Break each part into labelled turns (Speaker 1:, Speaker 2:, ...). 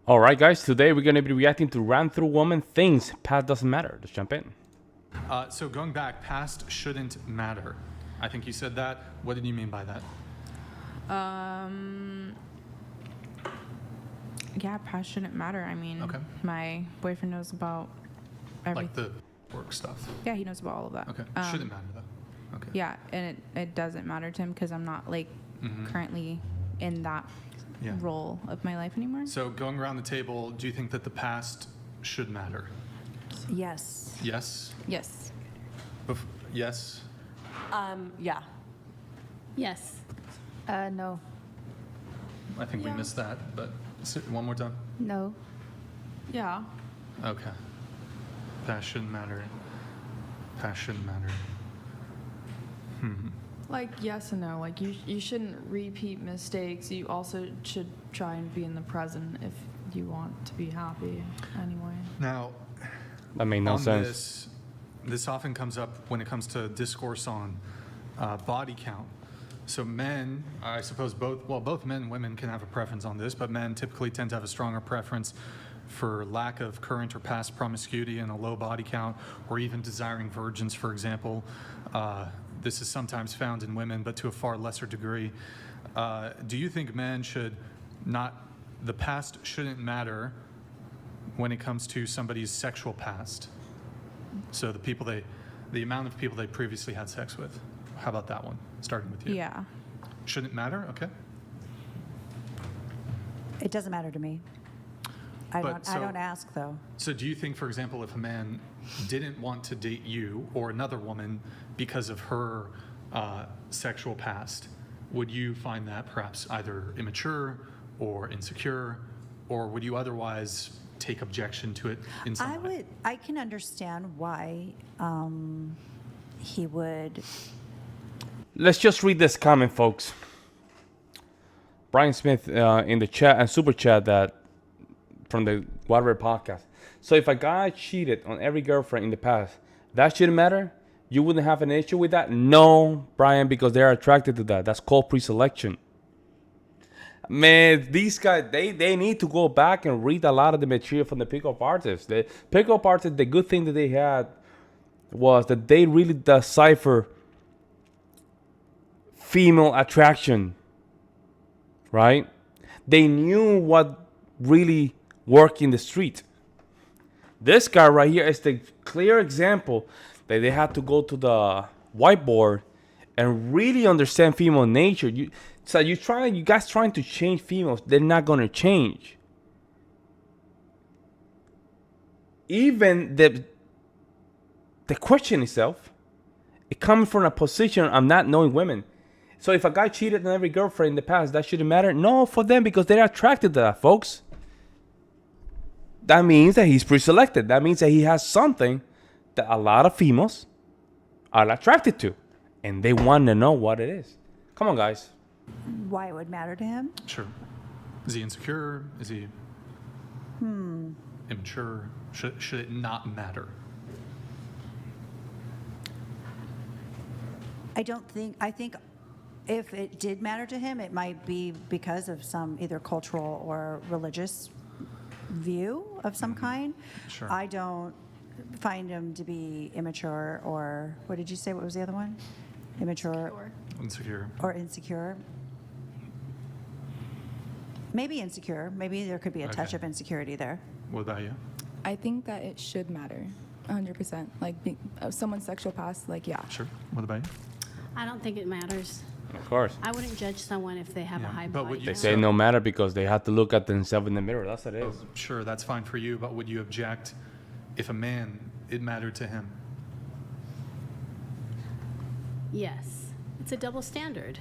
Speaker 1: Alright guys, today we're going to be reacting to Run Through Woman Things. Past doesn't matter. Let's jump in.
Speaker 2: So going back, past shouldn't matter. I think you said that. What did you mean by that?
Speaker 3: Yeah, past shouldn't matter. I mean,
Speaker 2: Okay.
Speaker 3: my boyfriend knows about everything.
Speaker 2: Like the work stuff.
Speaker 3: Yeah, he knows about all of that.
Speaker 2: Okay. Shouldn't matter though. Okay.
Speaker 3: Yeah, and it doesn't matter to him because I'm not like currently in that
Speaker 2: Yeah.
Speaker 3: role of my life anymore.
Speaker 2: So going around the table, do you think that the past should matter?
Speaker 4: Yes.
Speaker 2: Yes.
Speaker 3: Yes.
Speaker 2: Yes.
Speaker 4: Yeah.
Speaker 5: Yes.
Speaker 4: No.
Speaker 2: I think we missed that, but one more time.
Speaker 4: No.
Speaker 3: Yeah.
Speaker 2: Okay. Past shouldn't matter. Past shouldn't matter.
Speaker 6: Like yes and no. Like you shouldn't repeat mistakes. You also should try and be in the present if you want to be happy anyway.
Speaker 2: Now,
Speaker 1: That made no
Speaker 2: on
Speaker 1: sense.
Speaker 2: this often comes up when it comes to discourse on body count. So men, I suppose both men and women can have a preference on this, but men typically tend to have a stronger preference for lack of current or past promiscuity and a low body count, or even desiring virgins, for example. This is sometimes found in women, but to a far lesser degree. Do you think men should the past shouldn't matter when it comes to somebody's sexual past? So the amount of people they previously had sex with. How about that one? Starting with you.
Speaker 3: Yeah.
Speaker 2: Shouldn't matter? Okay.
Speaker 4: It doesn't matter to me. I don't ask though.
Speaker 2: So do you think, for example, if a man didn't want to date you or another woman because of her sexual past, would you find that perhaps either immature or insecure, or would you otherwise take objection to it in some way?
Speaker 4: I can understand why he would.
Speaker 1: Let's just read this comment, folks. Brian Smith in the chat and super chat that from the Whatever podcast. So if a guy cheated on every girlfriend in the past, that shouldn't matter? You wouldn't have an issue with that? No, Brian, because they're attracted to that. That's called pre-selection. Man, these guys, they need to go back and read a lot of the material from the pickup artists. The pickup artists, the good thing that they had was that they really decipher female attraction, right? They knew what really worked in the street. This guy right here is the clear example that they had to go to the whiteboard and really understand female nature. You guys trying to change females, they're not gonna change. Even the question itself, it comes from a position of not knowing women. So if a guy cheated on every girlfriend in the past, that shouldn't matter? No, for them, because they're attracted to that, folks. That means that he's pre-selected. That means that he has something that a lot of females are attracted to. And they want to know what it is. Come on, guys.
Speaker 4: Why it would matter to him?
Speaker 2: Sure. Is he insecure? Is he immature? Should it not matter?
Speaker 4: I think if it did matter to him, it might be because of some either cultural or religious view of some kind.
Speaker 2: Sure.
Speaker 4: I don't find him to be immature or, what did you say? What was the other one? Immature
Speaker 2: Insecure.
Speaker 4: or insecure. Maybe insecure. Maybe there could be a touch
Speaker 2: Okay.
Speaker 4: of insecurity there.
Speaker 2: What about you?
Speaker 5: I think that it should matter, 100%. Like someone's sexual past, like yeah.
Speaker 2: Sure. What about you?
Speaker 5: I don't think it matters.
Speaker 1: Of course.
Speaker 5: I wouldn't judge someone if they have
Speaker 2: Yeah,
Speaker 5: a high
Speaker 2: but
Speaker 5: body
Speaker 2: would you
Speaker 1: They
Speaker 5: count.
Speaker 1: say no matter because they have to look at themselves in the mirror. That's what it is.
Speaker 2: Sure, that's fine for you, but would you object if a man, it mattered to him?
Speaker 7: Yes. It's a double standard.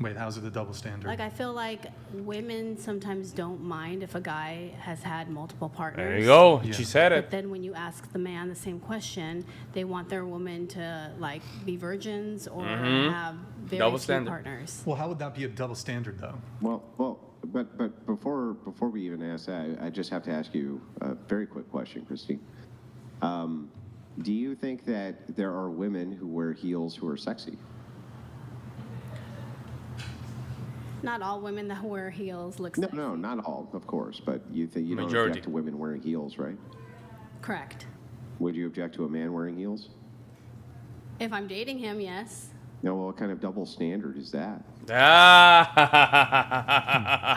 Speaker 2: Wait, how's it a double standard?
Speaker 7: Like, I feel like women sometimes don't mind if a guy has had multiple partners.
Speaker 1: There you go.
Speaker 2: Yeah.
Speaker 1: She said
Speaker 7: But
Speaker 1: it.
Speaker 7: then when you ask the man the same question, they want their woman to, like, be virgins or have very
Speaker 1: Double
Speaker 7: few
Speaker 1: standard.
Speaker 7: partners.
Speaker 2: Well, how would that be a double standard, though?
Speaker 8: But before we even ask that, I just have to ask you a very quick question, Christine. Do you think that there are women who wear heels who are sexy?
Speaker 7: Not all women that wear heels look
Speaker 8: No,
Speaker 7: sexy.
Speaker 8: no, not all, of course, but you think you don't
Speaker 1: Majority.
Speaker 8: object to women wearing heels, right?
Speaker 7: Correct.
Speaker 8: Would you object to a man wearing heels?
Speaker 7: If I'm dating him, yes.
Speaker 8: No, well, what kind of double standard is that?
Speaker 7: I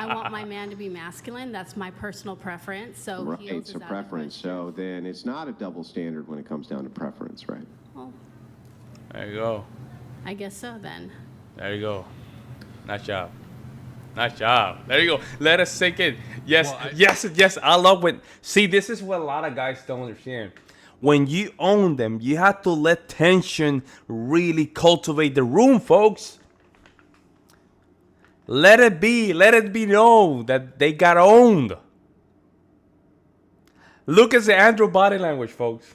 Speaker 7: want my man to be masculine. That's my personal preference. So
Speaker 8: Right,
Speaker 7: heels
Speaker 8: so
Speaker 7: is out of the
Speaker 8: preference.
Speaker 7: question.
Speaker 8: So then it's not a double standard when it comes down to preference, right?
Speaker 7: Well,
Speaker 1: There you go.
Speaker 7: I guess so then.
Speaker 1: There you go. Nice job. Nice job. There you go. Let us sink in. Yes,
Speaker 2: Well,
Speaker 1: yes. I love when. See, this is what a lot of guys don't understand. When you own them, you have to let tension really cultivate the room, folks. Let it be known that they got owned. Look at the Andrew body language, folks.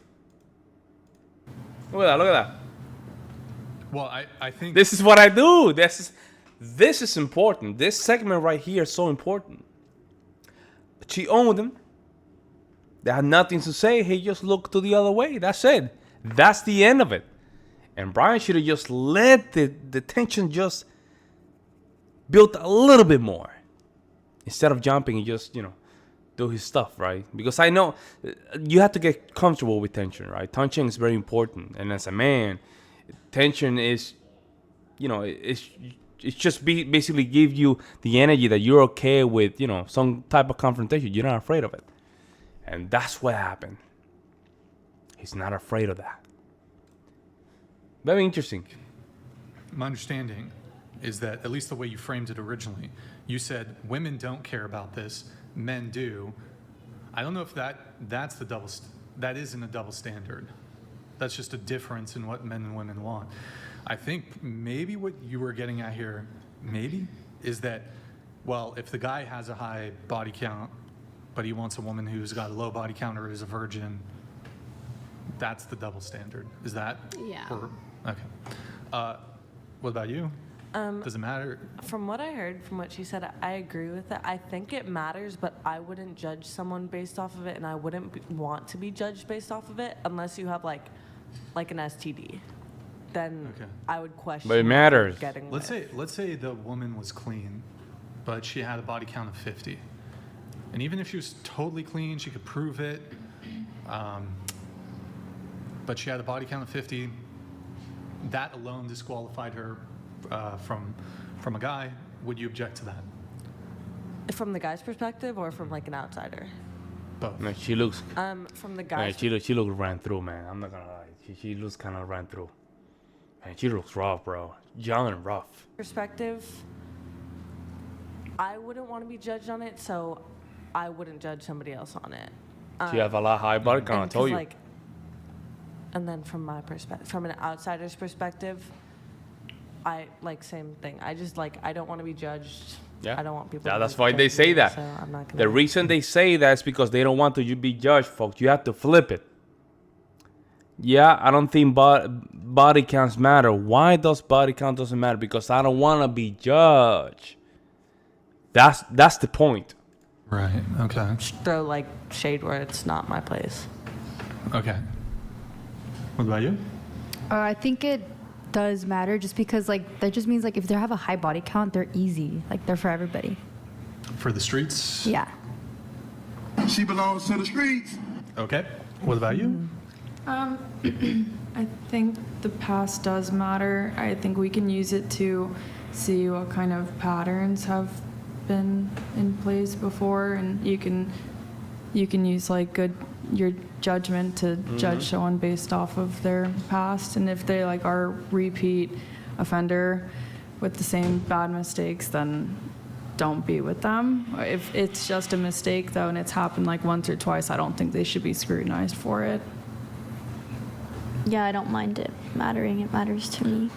Speaker 1: Look at that.
Speaker 2: Well, I think
Speaker 1: This is what I do. This is important. This segment right here is so important. But she owned him. They had nothing to say. He just looked to the other way. That's it. That's the end of it. And Brian should have just let the tension just build a little bit more. Instead of jumping and just, do his stuff, right? Because I know you have to get comfortable with tension, right? Tension is very important. And as a man, tension is, it's just basically give you the energy that you're okay with, some type of confrontation. You're not afraid of it. And that's what happened. He's not afraid of that. Very interesting.
Speaker 2: my understanding is that, at least the way you framed it originally, you said women don't care about this, men do. I don't know if that isn't a double standard. That's just a difference in what men and women want. I think maybe what you were getting at here, is that, well, if the guy has a high body count, but he wants a woman who's got a low body count or is a virgin, that's the double standard. Is that?
Speaker 7: Yeah.
Speaker 2: Okay. What about you? Does it matter?
Speaker 9: From what I heard, from what she said, I agree with it. I think it matters, but I wouldn't judge someone based off of it, and I wouldn't want to be judged based off of it unless you have like an STD. Then
Speaker 2: Okay.
Speaker 9: I would question.
Speaker 1: But it
Speaker 9: what
Speaker 1: matters.
Speaker 9: you're getting
Speaker 2: Let's
Speaker 9: with.
Speaker 2: say the woman was clean, but she had a body count of 50. And even if she was totally clean, she could prove it. But she had a body count of 50. That alone disqualified her from a guy. Would you object to that?
Speaker 9: From the guy's perspective, or from like an outsider?
Speaker 2: Both.
Speaker 1: Man, she looks.
Speaker 9: From the
Speaker 1: Man,
Speaker 9: guy's.
Speaker 1: she looks ran through, man. I'm not gonna lie. She looks kind of ran through. Man, she looks rough, bro. Young and rough.
Speaker 9: Perspective, I wouldn't want to be judged on it, so I wouldn't judge somebody else on it.
Speaker 1: She have a lot high body count. I
Speaker 9: And
Speaker 1: told
Speaker 9: 'cause,
Speaker 1: you.
Speaker 9: like, and then from my perspective, from an outsider's perspective, same thing. I just I don't want to be judged.
Speaker 1: Yeah.
Speaker 9: I don't want people.
Speaker 1: Yeah,
Speaker 9: to
Speaker 1: that's
Speaker 9: judge
Speaker 1: why they
Speaker 9: me,
Speaker 1: say that.
Speaker 9: So I'm not gonna.
Speaker 1: The reason they say that is because they don't want to be judged, folks. You have to flip it. Yeah, I don't think body counts matter. Why does body count doesn't matter? Because I don't want to be judged. That's the point.
Speaker 2: Right. Okay.
Speaker 9: throw shade where it's not my place.
Speaker 2: Okay. What about you?
Speaker 10: I think it does matter just because that just means if they have a high body count, they're easy. They're for everybody.
Speaker 2: For the streets?
Speaker 10: Yeah.
Speaker 11: She belongs to the streets.
Speaker 2: Okay. What about you?
Speaker 6: I think the past does matter. I think we can use it to see what kind of patterns have been in place before, and you can use your judgment to judge someone based off of their past, and if they are a repeat offender with the same bad mistakes, then don't be with them. If it's just a mistake though and it's happened once or twice, I don't think they should be scrutinized for it.
Speaker 12: Yeah, I don't mind it mattering. It matters to me.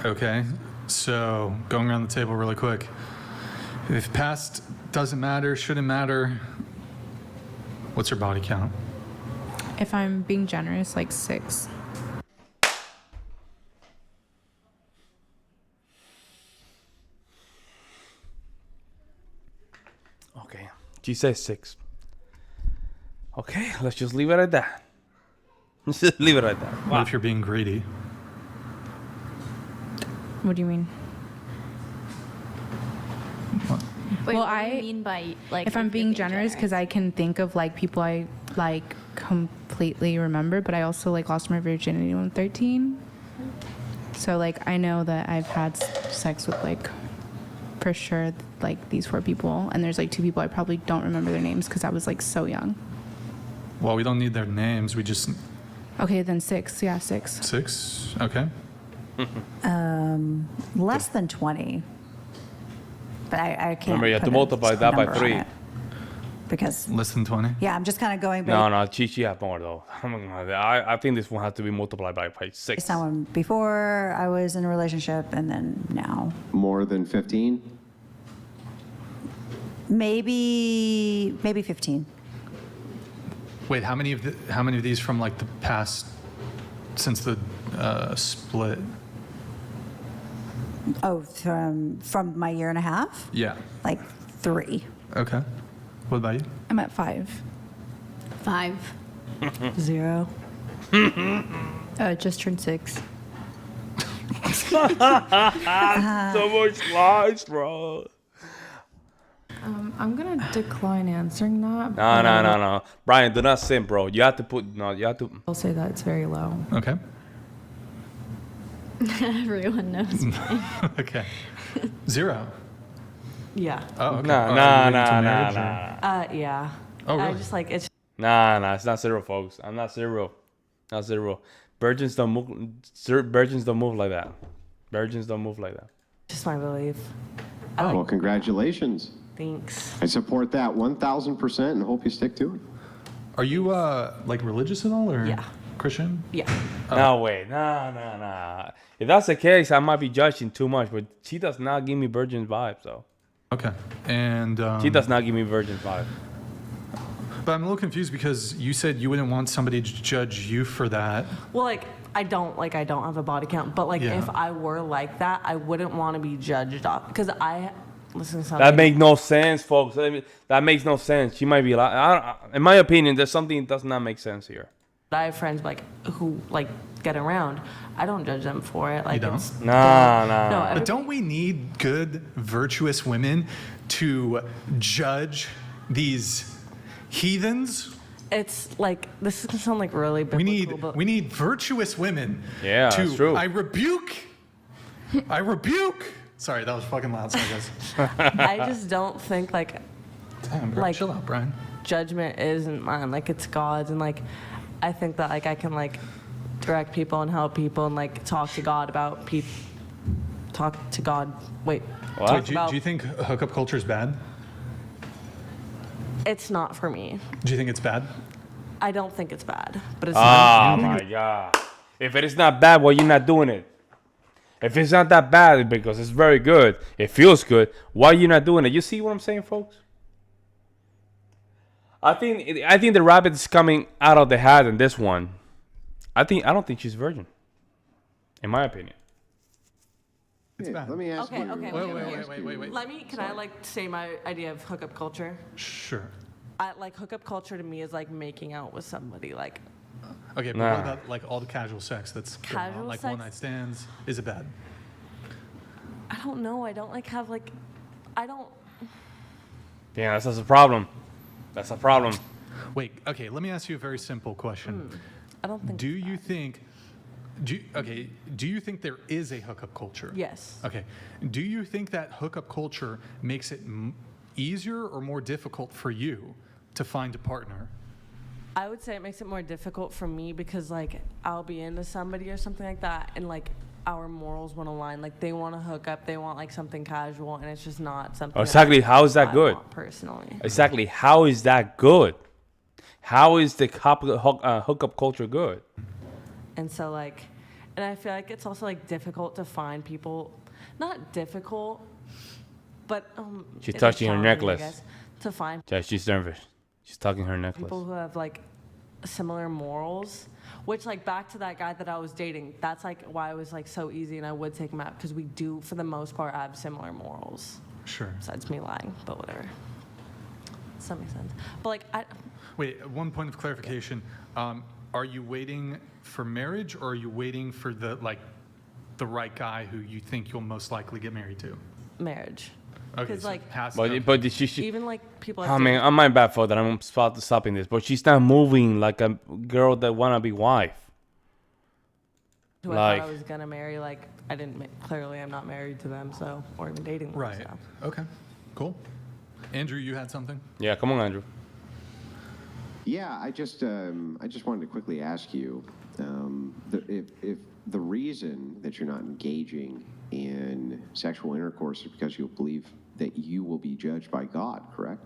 Speaker 2: Okay. So going around the table really quick. If past doesn't matter, shouldn't matter, what's your body count?
Speaker 3: If I'm being generous, 6.
Speaker 1: Okay. She says 6. Okay, let's just leave it at that. Let's just leave it at that.
Speaker 2: What if you're being greedy?
Speaker 3: What do you mean?
Speaker 12: Wait,
Speaker 3: Well,
Speaker 12: what do you
Speaker 3: I-
Speaker 12: mean by like?
Speaker 3: if I'm being generous, because I can think of like people I like completely remember, but I also like lost my virginity when 13. So like I know that I've had sex with like for sure like these 4 people, and there's like 2 people I probably don't remember their names because I was like so young.
Speaker 2: Well, we don't need their names. We just
Speaker 3: Okay, then 6. Yeah, 6.
Speaker 2: 6. Okay.
Speaker 4: Less than 20. But I can't.
Speaker 1: Remember, you have to
Speaker 4: put a
Speaker 1: multiply that by
Speaker 4: number on
Speaker 1: 3.
Speaker 4: it. Because,
Speaker 2: Less than 20.
Speaker 4: yeah, I'm just kind of going
Speaker 1: No, Chi have more though. I think this one has to be multiplied by 6.
Speaker 4: based on when before I was in a relationship and then now.
Speaker 8: More than 15?
Speaker 4: Maybe 15.
Speaker 2: Wait, how many of these from like the past since the split?
Speaker 4: Oh, from my year and a half?
Speaker 2: Yeah.
Speaker 4: Like 3.
Speaker 2: Okay. What about you?
Speaker 3: I'm at 5.
Speaker 7: 5.
Speaker 9: 0.
Speaker 10: Just turned 6.
Speaker 1: So much lies, bro.
Speaker 6: I'm gonna decline answering that.
Speaker 1: No. Brian, do not simp, bro. You have to put, you have to.
Speaker 6: I'll say that it's very low.
Speaker 2: Okay.
Speaker 12: Everyone knows.
Speaker 2: Okay. 0.
Speaker 9: Yeah.
Speaker 2: Oh, okay.
Speaker 1: Nah,
Speaker 2: Oh,
Speaker 1: nah,
Speaker 2: are you
Speaker 1: nah,
Speaker 2: into
Speaker 1: nah,
Speaker 2: marriage, or-
Speaker 1: nah.
Speaker 9: Yeah.
Speaker 2: Oh,
Speaker 9: I
Speaker 2: really?
Speaker 9: just like it's
Speaker 1: Nah, it's not 0, folks. I'm not 0. Not 0. Virgins don't move. Virgins don't move like that. Virgins don't move like that.
Speaker 9: just my belief.
Speaker 8: Oh, well, congratulations.
Speaker 9: Thanks.
Speaker 8: I support that 1,000% and hope you stick to it.
Speaker 2: Are you like religious at all or
Speaker 9: Yeah.
Speaker 2: Christian?
Speaker 9: Yeah.
Speaker 1: No way. Nah. If that's the case, I might be judging too much. But she does not give me virgin vibes, though.
Speaker 2: Okay. And
Speaker 1: She does not give me virgin vibes.
Speaker 2: But I'm a little confused because you said you wouldn't want somebody to judge you for that.
Speaker 9: Well, like I don't have a body count, but like
Speaker 2: Yeah.
Speaker 9: if I were like that, I wouldn't want to be judged off because I listen to something.
Speaker 1: That makes no sense, folks. That makes no sense. She might be like, in my opinion, there's something that does not make sense here.
Speaker 9: I have friends like who like get around. I don't judge them for it. Like
Speaker 2: don't?
Speaker 9: it's
Speaker 1: Nah.
Speaker 9: No,
Speaker 2: But don't we need good, virtuous women to judge these heathens?
Speaker 9: it's like this is gonna sound like really biblical, but
Speaker 2: We need virtuous women.
Speaker 1: Yeah,
Speaker 2: to,
Speaker 1: that's true.
Speaker 2: I rebuke. Sorry, that was fucking loud. Sorry, guys.
Speaker 9: I just don't think like
Speaker 2: Damn, bro,
Speaker 9: Like-
Speaker 2: chill out, Brian.
Speaker 9: judgment isn't mine. Like it's God's, and like I think that like I can like direct people and help people and like talk to God about people. Talk to God. Wait.
Speaker 1: What?
Speaker 2: Wait, do you think hookup culture is bad?
Speaker 9: It's not for me.
Speaker 2: Do you think it's bad?
Speaker 9: I don't think it's bad, but it's
Speaker 1: Oh
Speaker 9: not.
Speaker 1: my God. If it is not bad, why you not doing it? If it's not that bad because it's very good, it feels good, why you not doing it? You see what I'm saying, folks? I think the rabbit is coming out of the hat in this one. I don't think she's virgin. In my opinion.
Speaker 2: It's bad.
Speaker 8: Let me ask
Speaker 9: Okay,
Speaker 8: you.
Speaker 9: okay,
Speaker 8: let me
Speaker 2: wait,
Speaker 8: ask
Speaker 2: wait,
Speaker 8: you-
Speaker 2: wait, wait.
Speaker 9: Can I like say my idea of hookup culture?
Speaker 2: Sure.
Speaker 9: Like hookup culture to me is like making out with somebody. Like
Speaker 2: Okay, but
Speaker 1: Nah.
Speaker 2: what about like all the casual sex that's going on?
Speaker 9: Casual
Speaker 2: Like
Speaker 9: sex?
Speaker 2: one night stands? Is it bad?
Speaker 9: I don't know. I don't like have like I don't.
Speaker 1: Yeah, that's a problem. That's a problem.
Speaker 2: Wait, okay, let me ask you a very simple question.
Speaker 9: I don't think.
Speaker 2: Do you think there is a hookup culture?
Speaker 9: Yes.
Speaker 2: Okay. Do you think that hookup culture makes it easier or more difficult for you to find a partner?
Speaker 9: I would say it makes it more difficult for me because like I'll be into somebody or something like that, and like our morals won't align. Like they want to hook up, they want like something casual, and it's just not something.
Speaker 1: Exactly. How is that
Speaker 9: I
Speaker 1: good?
Speaker 9: want personally.
Speaker 1: Exactly. How is that good? How is the hookup culture good?
Speaker 9: And so like, and I feel like it's also like difficult to find people. Not difficult, but
Speaker 1: She's
Speaker 9: it's
Speaker 1: touching her
Speaker 9: challenging, I
Speaker 1: necklace.
Speaker 9: guess, to find
Speaker 1: Yeah, she's nervous. She's tucking her necklace.
Speaker 9: people who have like similar morals, which like back to that guy that I was dating, that's like why it was like so easy and I would take him out because we do for the most part have similar morals,
Speaker 2: Sure.
Speaker 9: besides me lying, but whatever. Does that make sense? But like
Speaker 2: Wait, one point of clarification. Are you waiting for marriage or are you waiting for the right guy who you think you'll most likely get married to?
Speaker 9: marriage.
Speaker 2: Okay,
Speaker 9: Because
Speaker 2: so
Speaker 9: like
Speaker 2: passive.
Speaker 1: But she
Speaker 9: even like people.
Speaker 1: I mean, I'm my bad for that. I'm stopping this, but she's not moving like a girl that wanna be wife.
Speaker 9: who I
Speaker 1: like-
Speaker 9: thought I was gonna marry. Like I didn't. Clearly, I'm not married to them, so or even dating them.
Speaker 2: Right.
Speaker 9: So.
Speaker 2: Okay. Cool. Andrew, you had something?
Speaker 1: Yeah, come on, Andrew.
Speaker 8: Yeah, I just wanted to quickly ask you, if the reason that you're not engaging in sexual intercourse is because you believe that you will be judged by God, correct?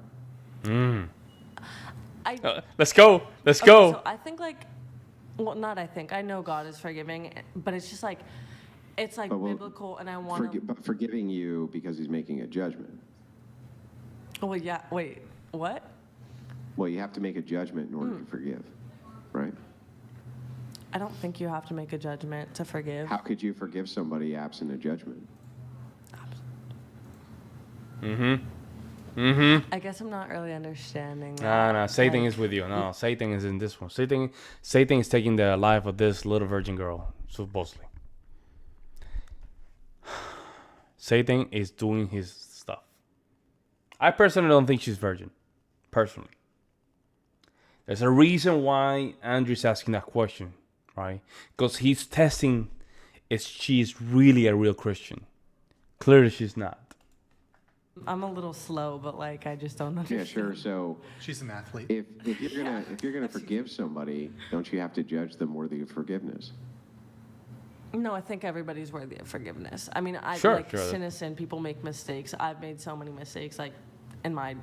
Speaker 1: Let's go. Let's
Speaker 9: Okay,
Speaker 1: go.
Speaker 9: So I think like, well, not I think. I know God is forgiving, but it's just like, it's like
Speaker 8: But well,
Speaker 9: biblical, and I want to.
Speaker 8: But forgiving you because he's making a judgment.
Speaker 9: Well, yeah. Wait. What?
Speaker 8: Well, you have to make a judgment in order to forgive, right?
Speaker 9: I don't think you have to make a judgment to forgive.
Speaker 8: How could you forgive somebody absent a judgment?
Speaker 9: I guess I'm not really understanding.
Speaker 1: No, Satan
Speaker 9: Like,
Speaker 1: is with you. No, Satan is in this one. Satan is taking the life of this little virgin girl, supposedly. Satan is doing his stuff. I personally don't think she's virgin. Personally. There's a reason why Andrew's asking that question, right? Because he's testing if she's really a real Christian. Clearly she's not.
Speaker 9: I'm a little slow, but like I just don't understand.
Speaker 8: Yeah, sure. So
Speaker 2: She's an athlete.
Speaker 8: if you're gonna forgive somebody, don't you have to judge them worthy of forgiveness?
Speaker 9: No, I think everybody's worthy of forgiveness. I mean,
Speaker 1: Sure.
Speaker 9: sin is sin. People make mistakes. I've made so many mistakes, like in my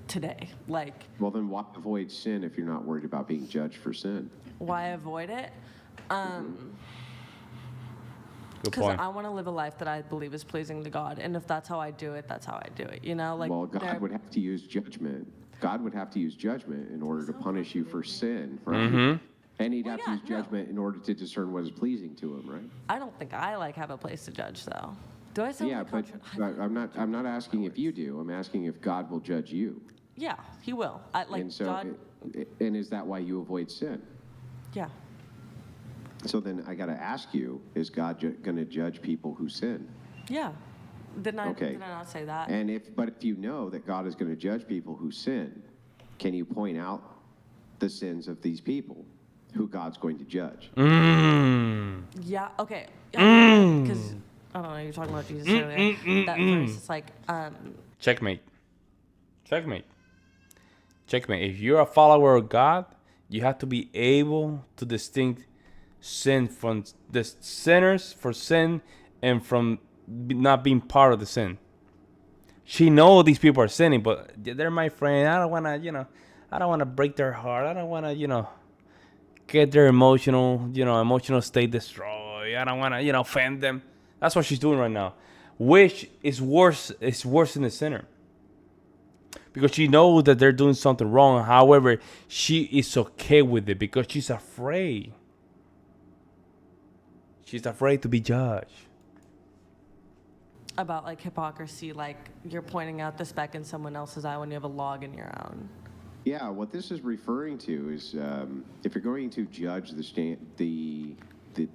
Speaker 9: today. Like,
Speaker 8: Well, then why avoid sin if you're not worried about being judged for sin?
Speaker 9: why avoid it?
Speaker 1: Good
Speaker 9: Because
Speaker 1: point.
Speaker 9: I want to live a life that I believe is pleasing to God, and if that's how I do it, that's how I do it. You know, like
Speaker 8: Well, God would have to use judgment. God would have to use judgment in order to punish you for sin, right? And he'd have to use judgment in order to discern what is pleasing to him, right?
Speaker 9: I don't think I like have a place to judge though. Do I sound
Speaker 8: Yeah,
Speaker 9: like
Speaker 8: but I'm not asking if you do. I'm asking if God will judge you.
Speaker 9: Yeah, He will.
Speaker 8: And so,
Speaker 9: God.
Speaker 8: and is that why you avoid sin?
Speaker 9: Yeah.
Speaker 8: So then I got to ask you: is God going to judge people who sin?
Speaker 9: Yeah. Did I
Speaker 8: Okay.
Speaker 9: not say that?
Speaker 8: And if you know that God is going to judge people who sin, can you point out the sins of these people who God's going to judge?
Speaker 9: Yeah. Okay. Because I don't know. You're talking about Jesus earlier. That verse is like.
Speaker 1: Checkmate. Checkmate. Checkmate. If you're a follower of God, you have to be able to distinct sin from the sinners for sin and from not being part of the sin. She knows these people are sinning, but they're my friend. I don't want to, I don't want to break their heart. I don't want to, get their emotional state destroyed. I don't want to, offend them. That's what she's doing right now, which is worse. It's worse than the sinner. Because she knows that they're doing something wrong. However, she is okay with it because she's afraid. She's afraid to be judged.
Speaker 9: About like hypocrisy, like you're pointing out the speck in someone else's eye when you have a log in your own.
Speaker 8: Yeah, what this is referring to is if you're going to judge the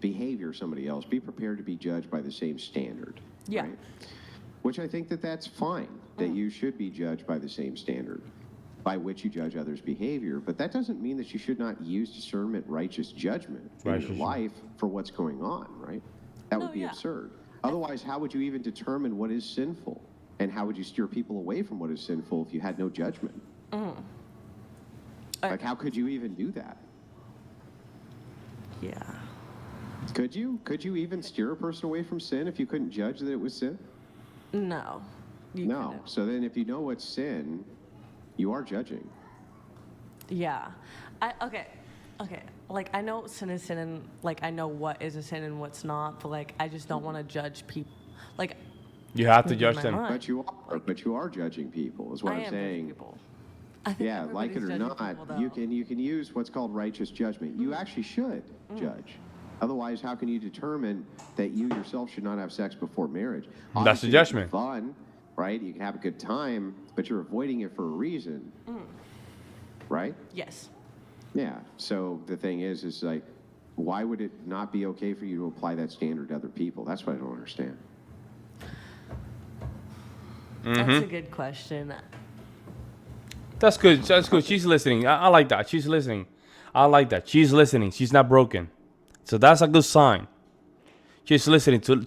Speaker 8: behavior of somebody else, be prepared to be judged by the same standard.
Speaker 9: Yeah.
Speaker 8: Right? Which I think that's fine, that you should be judged by the same standard by which you judge others' behavior. But that doesn't mean that you should not use discernment, righteous judgment in your life for what's going on, right? That would be absurd. Otherwise, how would you even determine what is sinful? And how would you steer people away from what is sinful if you had no judgment? Like, how could you even do that?
Speaker 9: Yeah.
Speaker 8: Could you? Could you even steer a person away from sin if you couldn't judge that it was sin?
Speaker 9: No.
Speaker 8: No.
Speaker 9: couldn't.
Speaker 8: So then if you know what's sin, you are judging.
Speaker 9: Yeah. Okay. Like, I know sin is sin, and, like, I know what is a sin and what's not, but, like, I just don't want to judge people. Like,
Speaker 1: you have to
Speaker 9: in
Speaker 1: judge
Speaker 9: my
Speaker 1: them.
Speaker 9: mind.
Speaker 8: But you are judging people, is what
Speaker 9: I
Speaker 8: I'm
Speaker 9: am judging
Speaker 8: saying.
Speaker 9: people. I think
Speaker 8: Yeah, like it or
Speaker 9: everybody's
Speaker 8: not,
Speaker 9: judging people,
Speaker 8: you
Speaker 9: though.
Speaker 8: can use what's called righteous judgment. You actually should judge. Otherwise, how can you determine that you yourself should not have sex before marriage?
Speaker 1: That's the
Speaker 8: Obviously,
Speaker 1: judgment.
Speaker 8: it's fun, right? You can have a good time, but you're avoiding it for a reason, right?
Speaker 9: Yes.
Speaker 8: Yeah. So the thing is like, why would it not be okay for you to apply that standard to other people? That's what I don't understand.
Speaker 9: That's a good question.
Speaker 1: That's good. That's good. She's listening. I like that. She's listening. I like that. She's listening. She's not broken. So that's a good sign. She's listening to.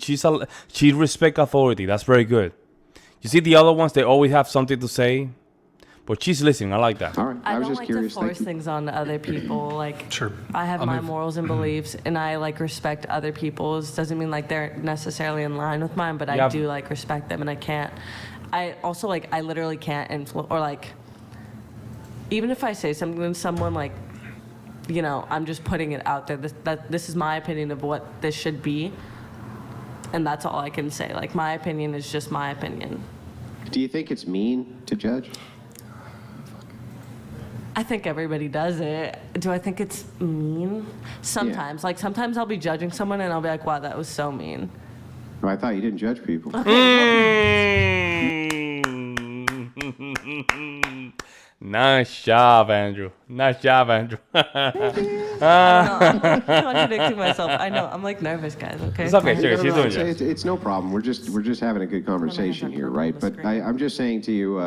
Speaker 1: She respect authority. That's very good. You see the other ones, they always have something to say, but she's listening. I like that.
Speaker 8: All right.
Speaker 9: I
Speaker 8: was
Speaker 9: don't
Speaker 8: just
Speaker 9: like
Speaker 8: curious.
Speaker 9: to force things on other people. Like,
Speaker 2: Sure.
Speaker 9: I have
Speaker 2: I'll
Speaker 9: my
Speaker 2: move.
Speaker 9: morals and beliefs, and I like respect other people's. Doesn't mean like they're necessarily in line with mine, but
Speaker 1: Yeah.
Speaker 9: I do like respect them, and I can't. I also like I literally can't influence or like. Even if I say something to someone, like, you know, I'm just putting it out there. This is my opinion of what this should be, and that's all I can say. Like, my opinion is just my opinion.
Speaker 8: Do you think it's mean to judge?
Speaker 9: I think everybody does it. Do I think it's mean? Sometimes. Like, sometimes I'll be judging someone, and I'll be like, wow, that was so mean.
Speaker 8: Oh, I thought you didn't judge people.
Speaker 1: Nice job, Andrew. Nice job, Andrew.
Speaker 9: I don't know. I'm contradicting myself. I know. I'm like nervous, guys. Okay.
Speaker 1: It's okay.
Speaker 8: No,
Speaker 1: Sure,
Speaker 8: no,
Speaker 1: she's
Speaker 8: no,
Speaker 1: doing
Speaker 8: it's,
Speaker 1: it.
Speaker 8: it's no problem. We're just having a good conversation here, right? But I'm just saying to you,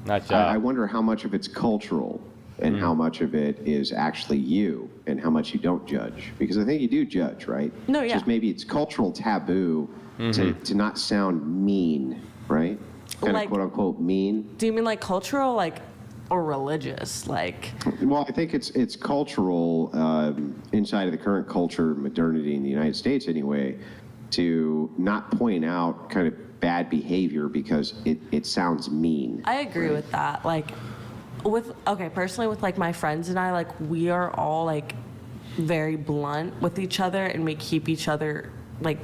Speaker 1: Nice
Speaker 8: I
Speaker 1: job.
Speaker 8: wonder how much of it's cultural and how much of it is actually you and how much you don't judge. Because I think you do judge, right?
Speaker 9: No, yeah.
Speaker 8: Just maybe it's cultural taboo to not sound mean, right? Kind of
Speaker 9: Like-
Speaker 8: quote unquote mean.
Speaker 9: Do you mean like cultural, like, or religious? Like,
Speaker 8: Well, I think it's cultural inside of the current culture, modernity in the United States anyway, to not point out kind of bad behavior because it sounds mean.
Speaker 9: I agree with that. Like, personally with like my friends and I, like, we are all like very blunt with each other, and we keep each other like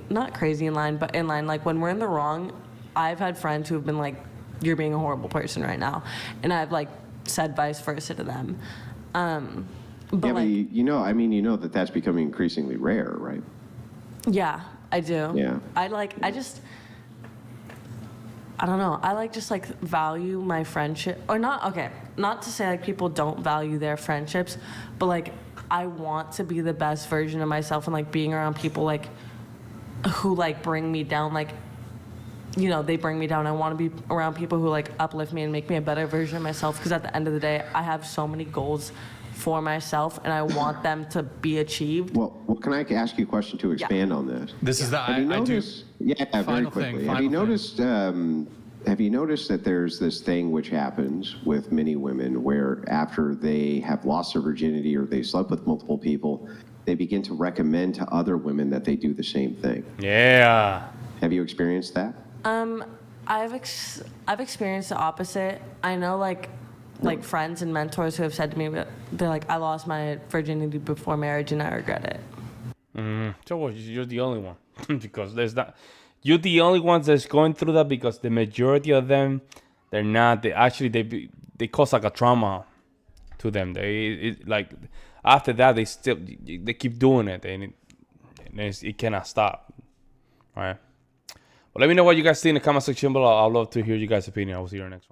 Speaker 9: not crazy in line, but in line. Like, when we're in the wrong, I've had friends who have been like, you're being a horrible person right now, and I've like said vice versa to them. But
Speaker 8: Yeah,
Speaker 9: like,
Speaker 8: but you know that that's becoming increasingly rare, right?
Speaker 9: yeah, I do.
Speaker 8: Yeah.
Speaker 9: I don't know. I like just like value my friendship, or not. Okay, not to say like people don't value their friendships, but like I want to be the best version of myself, and like being around people like who like bring me down, like, you know, they bring me down. I want to be around people who like uplift me and make me a better version of myself, because at the end of the day, I have so many goals for myself, and I want them to be achieved.
Speaker 8: Well, can I ask you a question to expand on this?
Speaker 2: This is the
Speaker 8: Have you noticed? Yeah, very
Speaker 2: Final
Speaker 8: quickly.
Speaker 2: thing,
Speaker 8: Have you
Speaker 2: final
Speaker 8: noticed? Have you noticed that there's this thing which happens with many women where after they have lost their virginity or they slept with multiple people, they begin to recommend to other women that they do the same thing?
Speaker 1: Yeah.
Speaker 8: Have you experienced that?
Speaker 9: I've experienced the opposite. I know like friends and mentors who have said to me, they're like, I lost my virginity before marriage and I regret it.
Speaker 1: So you're the only one because there's not. You're the only ones that's going through that, because the majority of them, they're not. They cause like a trauma to them. Like after that they keep doing it, and it cannot stop. All right. Well, let me know what you guys think in the comment section below. I'd love to hear you guys' opinion. I will see you in the next one.